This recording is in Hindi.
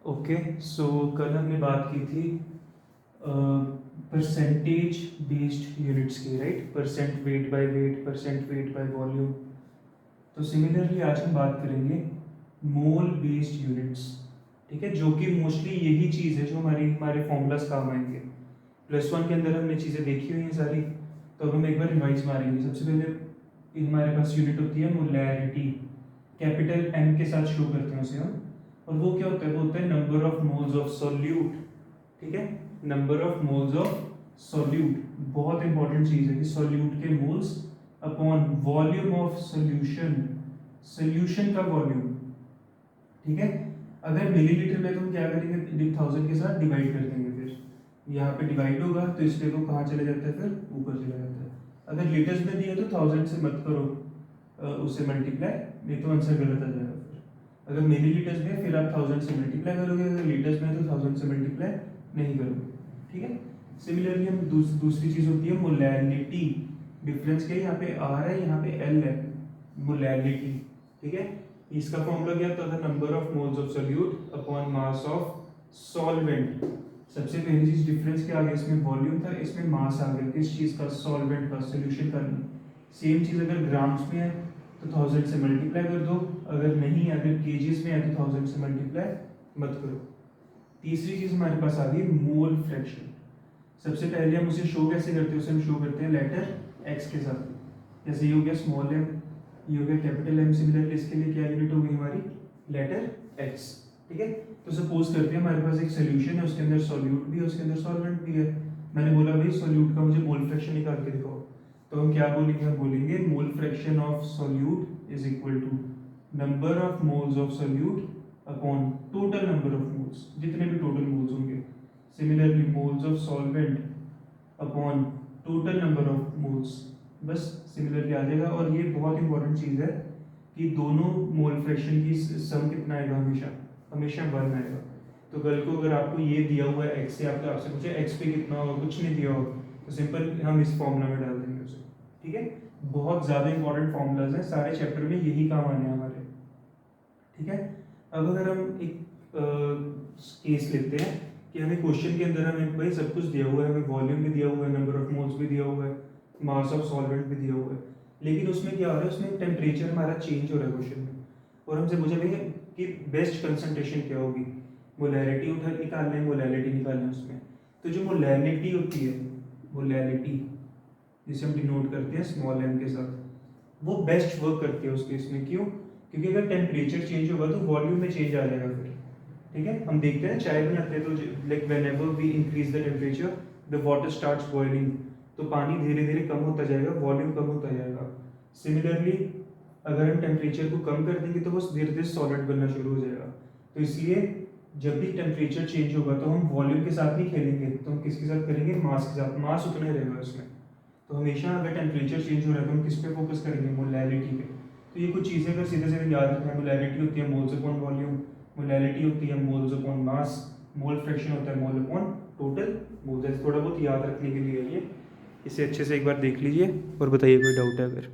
ओके, सो कल हमने बात की थी परसेंटेज बेस्ड यूनिट्स की, right? Percent weight by weight, percent weight by volume. तो सिमिलरली आज हम बात करेंगे मोल बेस्ड यूनिट्स, ठीक है? जो कि मोस्टली यही चीज़ है जो हमारे फॉर्मूलाज काम आएंगे। +1 के अंदर हमने चीज़ें देखी हुई हैं सारी, तो अब हम एक बार रिवाइज मारेंगे। सबसे पहले हमारे पास यूनिट होती है मोलैरिटी, कैपिटल M के साथ शो करते हैं उसे हम। और वो क्या होता है? वो होता है number of moles of solute, ठीक है? Number of moles of solute बहुत इंपॉर्टेंट चीज़ है कि सॉल्यूट के moles upon volume of solution, solution का वॉल्यूम, ठीक है? अगर मिलीलीटर में तो हम क्या करेंगे? 1000 के साथ डिवाइड कर देंगे। फिर यहाँ पे डिवाइड होगा तो इसलिए वो कहाँ चले जाता है? फिर ऊपर चला जाता है। अगर लीटर्स में दिया तो 1000 से मत करो उससे मल्टीप्लाई, नहीं तो आंसर गलत आ जाएगा। फिर अगर मिली लीटर्स में फिर आप 1000 से मल्टीप्लाई करोगे, अगर लीटर्स में तो 1000 से मल्टीप्लाई नहीं करोगे, ठीक है? सिमिलरली हम दूसरी चीज़ होती है मोलैलिटी। डिफरेंस क्या है? यहाँ पे आर है, यहाँ पे एल है, मोलैलिटी, ठीक है? इसका फॉर्मूला क्या होता था? Number of moles of solute upon mass of solvent. सबसे पहली चीज डिफरेंस क्या आ गया? इसमें वॉल्यूम था, इसमें मास आ गया। किस चीज का? सॉल्वेंट का, सोल्यूशन का। सेम चीज अगर ग्राम्स में है तो 1000 से मल्टीप्लाई कर दो, अगर नहीं, अगर केजीज में है तो 1000 से मल्टीप्लाई मत करो। तीसरी चीज हमारे पास आ गई मोल फ्रैक्शन। सबसे पहले हम उसे शो कैसे करते हैं? उसे हम शो करते हैं लेटर एक्स के साथ। जैसे ये हो गया स्मॉल एम, ये हो गया कैपिटल एम। सिमिलरली इसके लिए क्या यूनिट हो गई हमारी? लेटर एक्स, ठीक है? तो सपोज करते हैं हमारे पास एक सोल्यूशन है, उसके अंदर सॉल्यूट भी है, उसके अंदर सॉल्वेंट भी है। मैंने बोला भाई सॉल्यूट का मुझे मोल फ्रैक्शन निकाल के दिखाओ, तो हम क्या बोलेंगे? हम बोलेंगे mole fraction of solute is equal to number of moles of solute upon total number of moles, जितने भी टोटल मोल्स होंगे। Similarly moles of solvent upon total number of moles, बस सिमिलरली आ जाएगा। और ये बहुत इंपॉर्टेंट चीज़ है कि दोनों मोल फ्रैक्शन की सम कितना आएगा? हमेशा हमेशा 1 आएगा। तो कल को अगर आपको ये दिया हुआ है एक्स से, आपसे पूछे एक्स पे कितना होगा, कुछ नहीं दिया होगा, तो सिंपल हम इस फॉर्मूला में डाल देंगे उसे, ठीक है? बहुत ज़्यादा इंपॉर्टेंट फॉर्मूलाज हैं, सारे चैप्टर में यही काम आने हैं हमारे, ठीक है? अब अगर हम एक केस लेते हैं कि हमें क्वेश्चन के अंदर हमें भाई सब कुछ दिया हुआ है, हमें वॉल्यूम भी दिया हुआ है, नंबर ऑफ मोल्स भी दिया हुआ है, मास ऑफ सॉल्वेंट भी दिया हुआ है, लेकिन उसमें क्या हो रहा है? उसमें टेम्परेचर हमारा चेंज हो रहा है क्वेश्चन में, और हमसे पूछा भैया कि बेस्ट कंसंट्रेशन क्या होगी? मोलैरिटी निकालना है, मोलैलिटी निकालना है उसमें। तो जो मोलैलिटी होती है, मोलैलिटी जिसे हम डिनोट करते हैं स्मॉल एम के साथ, वो बेस्ट वर्क करती है उस केस में। क्यों? क्योंकि अगर टेम्परेचर चेंज होगा तो वॉल्यूम में चेंज आ जाएगा फिर, ठीक है? हम देखते हैं चाय बनाते हैं तो like whenever we increase the temperature the water starts boiling, तो पानी धीरे धीरे कम होता जाएगा, वॉल्यूम कम होता जाएगा। सिमिलरली अगर हम टेम्परेचर को कम कर देंगे तो वो धीरे धीरे सॉलिड बनना शुरू हो जाएगा। तो इसलिए जब भी टेम्परेचर चेंज होगा तो हम वॉल्यूम के साथ नहीं खेलेंगे, तो हम किसके साथ करेंगे? मास के साथ। मास उतना ही रहेगा उसमें। तो हमेशा अगर टेम्परेचर चेंज हो रहा है तो हम किस पे फोकस करेंगे? मोलैलिटी पे। तो ये कुछ चीज़ें अगर सीधे सीधे याद रखना है, मोलैलिटी होती है मोल्स अपॉन वॉल्यूम, मोलैलिटी होती है moles upon mass, mole fraction होता है मोल अपॉन टोटल मोल्स। थोड़ा बहुत याद रखने के लिए ये, इसे अच्छे से एक बार देख लीजिए और बताइए कोई डाउट है अगर।